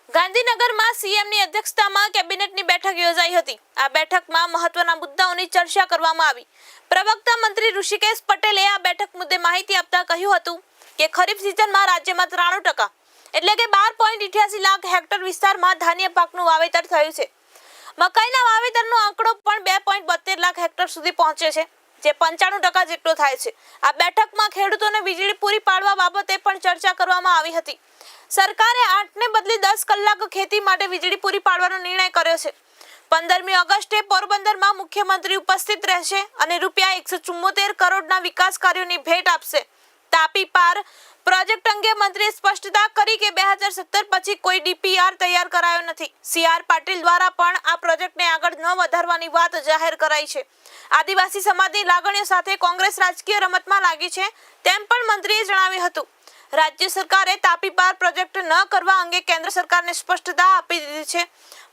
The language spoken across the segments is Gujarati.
ગાંધીનગરમાં સીએમની અધ્યક્ષતામાં કેબિનેટની બેઠક યોજાઈ હતી। આ બેઠકમાં મહત્વના મુદ્દાઓની ચર્ચા કરવામાં આવી। પ્રવક્તા મંત્રી ઋષિકેશ પટેલે આ બેઠક મુદ્દે માહિતી આપતા કહ્યું હતું કે ખરીફ સિઝનમાં રાજ્યમાં 93% એટલે કે 12.88 લાખ હેક્ટર વિસ્તારમાં ધાન્ય પાકનું વાવેતર થયું છે। મકાઈના વાવેતરનો આંકડો પણ 2.72 લાખ હેક્ટર સુધી પહોંચે છે, જે 95% જેટલો થાય છે। આ બેઠકમાં ખેડૂતોને વીજળી પૂરી પાડવા બાબતે પણ ચર્ચા કરવામાં આવી હતી। સરકારે 8 ને બદલે 10 કલાક ખેતી માટે વીજળી પૂરી પાડવાનો નિર્ણય કર્યો છે। 15મી ઓગસ્ટે પોરબંદરમાં મુખ્યમંત્રી ઉપસ્થિત રહેશે અને રૂપિયા 174 કરોડના વિકાસ કાર્યોની ભેટ આપશે। તાપી પાર પ્રોજેક્ટ અંગે મંત્રીએ સ્પષ્ટતા કરી કે 2017 પછી કોઈ ડીપીઆર તૈયાર કરાયો નથી। સીઆર પાટીલ દ્વારા પણ આ પ્રોજેક્ટને આગળ ન વધારવાની વાત જાહેર કરાઈ છે। આદિવાસી સમાજની લાગણીઓ સાથે કોંગ્રેસ રાજકીય રમતમાં લાગી છે તેમ પણ મંત્રીએ જણાવ્યું હતું। રાજ્ય સરકારે તાપી પાર પ્રોજેક્ટ ન કરવા અંગે કેન્દ્ર સરકારને સ્પષ્ટતા આપી દીધી છે।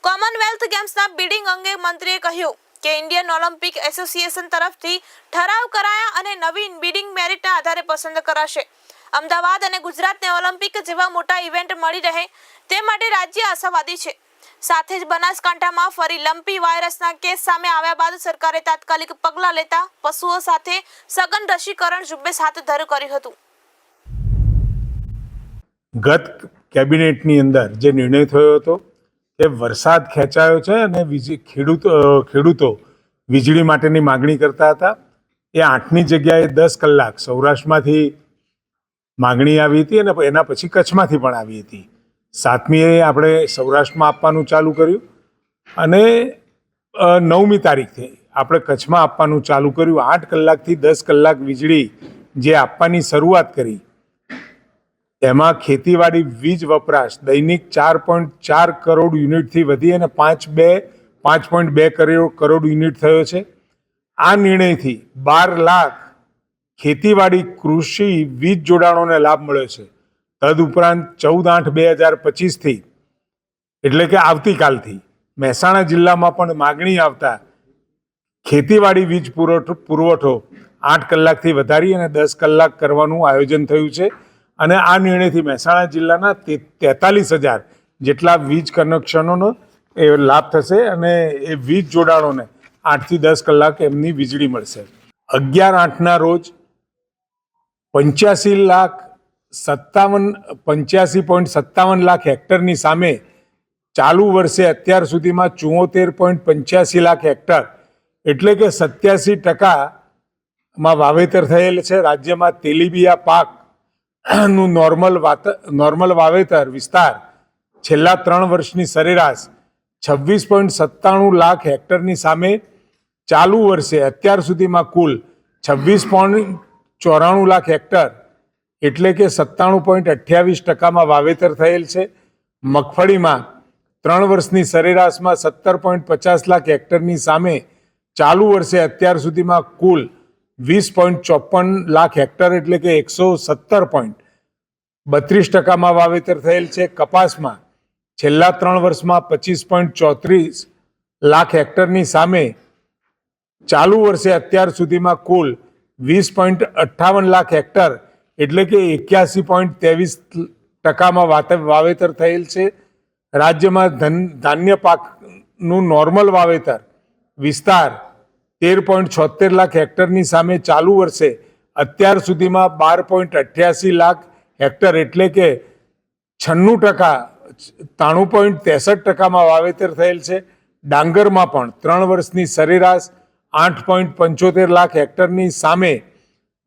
કોમનવેલ્થ ગેમ્સના બિડિંગ અંગે મંત્રીએ કહ્યું કે ઇન્ડિયન ઓલિમ્પિક એસોસિએશન તરફથી ઠરાવ કરાયા અને નવી બિડિંગ મેરિટના આધારે પસંદ કરાશે। અમદાવાદ અને ગુજરાતને ઓલિમ્પિક જેવા મોટા ઇવેન્ટ મળી રહે તે માટે રાજ્ય આશાવાદી છે। સાથે જ બનાસકાંઠામાં ફરી લંપી વાયરસના કેસ સામે આવ્યા બાદ સરકારે તાત્કાલિક પગલાં લેતા પશુઓ સાથે સઘન રસીકરણ ઝુંબેશ હાથ કર્યું હતું। ગત કેબિનેટની અંદર જે નિર્ણય થયો હતો એ વરસાદ ખેંચાયો છે અને ખેડૂતો વીજળી માટેની માગણી કરતા હતા। એ 8ની જગ્યાએ 10 કલાક સૌરાષ્ટ્રમાંથી માગણી આવી હતી અને એના પછી કચ્છમાંથી પણ આવી હતી। 7મીએ આપણે સૌરાષ્ટ્રમાં આપવાનું ચાલુ કર્યું અને 9મી તારીખથી આપણે કચ્છમાં આપવાનું ચાલુ કર્યું। 8 કલાકથી 10 કલાક વીજળી જે આપવાની શરૂઆત કરી એમાં ખેતીવાડી વીજ વપરાશ દૈનિક 4.4 કરોડ યુનિટથી વધી અને 5.2 કરોડ યુનિટ થયો છે। આ નિર્ણયથી 12 લાખ ખેતીવાડી કૃષિ વીજ જોડાણોને લાભ મળ્યો છે। તદુપરાંત 14/8/2025થી એટલે કે આવતીકાલથી મહેસાણા જિલ્લામાં પણ માગણી આવતા ખેતીવાડી વીજ પુરવઠો 8 કલાકથી વધારી અને 10 કલાક કરવાનું આયોજન થયું છે અને આ નિર્ણયથી મહેસાણા જિલ્લાના 43,000 જેટલા વીજ કનેક્શનોનો એ લાભ થશે અને એ વીજ જોડાણોને 8થી 10 કલાક એમની વીજળી મળશે। 11/8ના રોજ 85.57 લાખ હેક્ટરની સામે ચાલુ વર્ષે અત્યાર સુધીમાં 74.85 લાખ હેક્ટર એટલે કે 87%માં વાવેતર થયેલ છે। રાજ્યમાં તેલીબિયા પાક નું નોર્મલ વાવેતર વિસ્તાર છેલ્લા 3 વર્ષની સરેરાશ 26.97 લાખ હેક્ટરની સામે ચાલુ વર્ષે અત્યાર સુધીમાં કુલ 26.94 લાખ હેક્ટર એટલે કે 97.28%માં વાવેતર થયેલ છે। મગફળીમાં 3 વર્ષની સરેરાશમાં 17.50 લાખ હેક્ટરની સામે ચાલુ વર્ષે અત્યાર સુધીમાં કુલ 20.54 લાખ હેક્ટર એટલે કે 117.32%માં વાવેતર થયેલ છે। કપાસમાં છેલ્લા 3 વર્ષમાં 25.34 લાખ હેક્ટરની સામે ચાલુ વર્ષે અત્યાર સુધીમાં કુલ 20.58 લાખ હેક્ટર એટલે કે 81.23%માં વાવેતર થયેલ છે। રાજ્યમાં ધાન્ય પાકનું નોર્મલ વાવેતર વિસ્તાર 13.76 લાખ હેક્ટરની સામે ચાલુ વર્ષે અત્યાર સુધીમાં 12.88 લાખ હેક્ટર એટલે કે 93.63%માં વાવેતર થયેલ છે। ડાંગરમાં પણ 3 વર્ષની સરેરાશ 8.75 લાખ હેક્ટરની સામે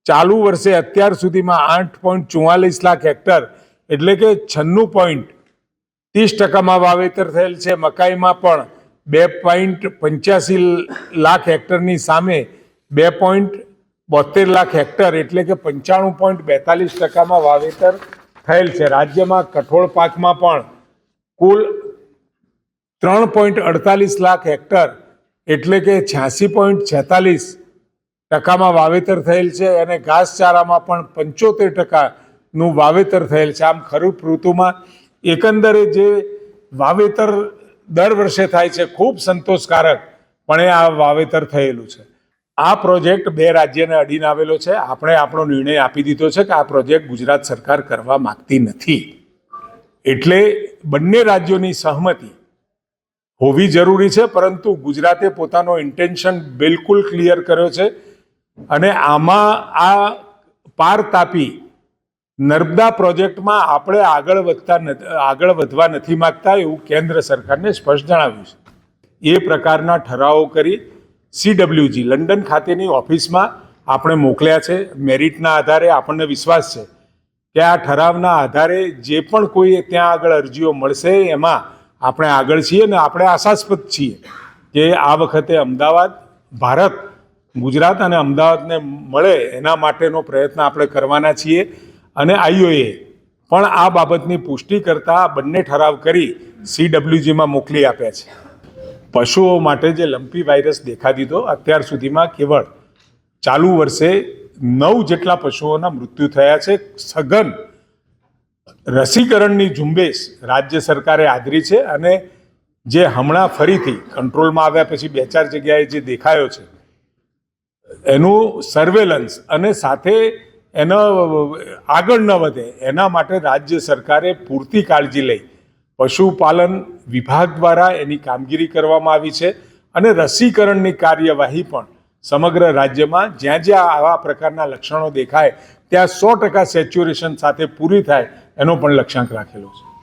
ચાલુ વર્ષે અત્યાર સુધીમાં 8.44 લાખ હેક્ટર એટલે કે 96.30%માં વાવેતર થયેલ છે। મકાઈમાં પણ 2.85 લાખ હેક્ટરની સામે 2.72 લાખ હેક્ટર એટલે કે 95.42%માં વાવેતર થયેલ છે। રાજ્યમાં કઠોળ પાકમાં પણ કુલ 3.48 લાખ હેક્ટર એટલે કે 86.46%માં વાવેતર થયેલ છે અને ઘાસચારામાં પણ 75%નું વાવેતર થયેલ છે। આમ ખરીફ ઋતુમાં એકંદરે જે વાવેતર દર વર્ષે થાય છે ખૂબ સંતોષકારક પણ આ વાવેતર થયેલું છે। આ પ્રોજેક્ટ 2 રાજ્યને અડીને આવેલો છે। આપણે આપણો નિર્ણય આપી દીધો છે કે આ પ્રોજેક્ટ ગુજરાત સરકાર કરવા માંગતી નથી એટલે બંને રાજ્યોની સહમતિ હોવી જરૂરી છે, પરંતુ ગુજરાતે પોતાનો ઇન્ટેન્શન બિલકુલ ક્લિયર કર્યો છે અને આમાં આ પાર તાપી નર્મદા પ્રોજેક્ટમાં આપણે આગળ વધવા નથી માંગતા એવું કેન્દ્ર સરકારને સ્પષ્ટ જણાવ્યું છે. એ પ્રકારના ઠરાવો કરી CWG લંડન ખાતેની ઓફિસમાં આપણે મોકલ્યા છે. મેરિટના આધારે આપણને વિશ્વાસ છે કે આ ઠરાવના આધારે જે પણ કોઈ ત્યાં આગળ અરજીઓ મળશે એમાં આપણે આગળ છીએ અને આપણે આશાસ્પદ છીએ કે આ વખતે અમદાવાદ ભારત ગુજરાત અને અમદાવાદને મળે એના માટેનો પ્રયત્ન આપણે કરવાના છીએ. અને IOA પણ આ બાબતની પુષ્ટિ કરતા બંને ઠરાવ કરી CWGમાં મોકલી આપ્યા છે. પશુઓ માટે જે લંપી વાયરસ દેખા દીધો, અત્યાર સુધીમાં કેવળ ચાલુ વર્ષે 9 જેટલા પશુઓના મૃત્યુ થયા છે. સઘન રસીકરણની ઝુંબેશ રાજ્ય સરકારે આદરી છે અને જે હમણાં ફરીથી કંટ્રોલમાં આવ્યા પછી 2-4 જગ્યાએ જે દેખાયો છે એનું સર્વેલન્સ અને સાથે એનો આગળ ન વધે એના માટે રાજ્ય સરકારે પૂરતી કાળજી લઈ પશુપાલન વિભાગ દ્વારા એની કામગીરી કરવામાં આવી છે અને રસીકરણની કાર્યવાહી પણ સમગ્ર રાજ્યમાં જ્યાં જ્યાં આવા પ્રકારના લક્ષણો દેખાય ત્યાં 100% સેચ્યુરેશન સાથે પૂરી થાય એનો પણ લક્ષ્યાંક રાખેલો છે.